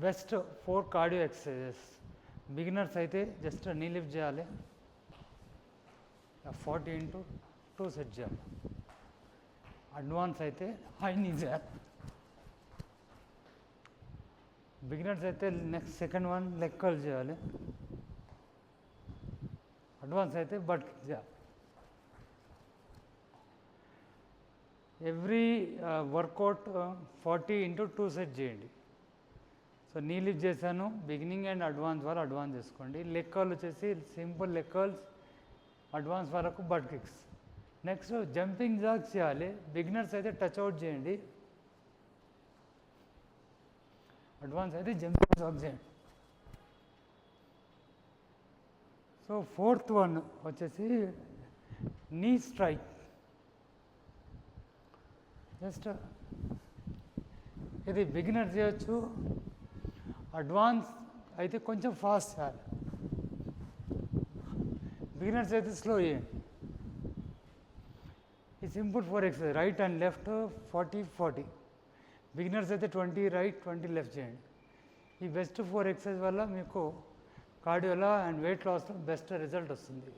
Best 4 cardio exercises. Beginners అయితే just నీ lift చేయాలి, 40 ఇంటూ 2 సెట్ చేయాలి. అడ్వాన్స్ అయితే హై నీ చేయాలి. బిగినర్స్ అయితే next second one leg curl చేయాలి. అడ్వాన్స్ అయితే బట్ కిక్ చేయాలి. ఎవ్రీ వర్కౌట్ 40 ఇంటూ 2 సెట్ చేయండి. సో నీ లిఫ్ట్ చేశాను, బిగినింగ్ అండ్ అడ్వాన్స్ వరకు అడ్వాన్స్ చేసుకోండి. లెగ్ కర్ల్ వచ్చేసి సింపుల్ లెగ్ కర్ల్స్, అడ్వాన్స్ వరకు but kicks. Next jumping Jacks చేయాలి. బిగినర్స్ అయితే టచ్ అవుట్ చేయండి, అడ్వాన్స్ అయితే జంపింగ్ జాగ్ చేయండి. సో ఫోర్త్ వన్ వచ్చేసి నీ స్ట్రైక్. జస్ట్ ఇది బిగినర్ చేయొచ్చు, అడ్వాన్స్ అయితే కొంచెం ఫాస్ట్ చేయాలి. బిగినర్స్ అయితే స్లో చేయండి. ఈ simple 4 exercise, right and left 40-40. Beginners అయితే 20 రైట్ 20 లెఫ్ట్ చేయండి. ఈ బెస్ట్ 4 ఎక్సర్సైజ్ వల్ల మీకు కార్డియోలో అండ్ వెయిట్ లాస్లో బెస్ట్ రిజల్ట్ వస్తుంది.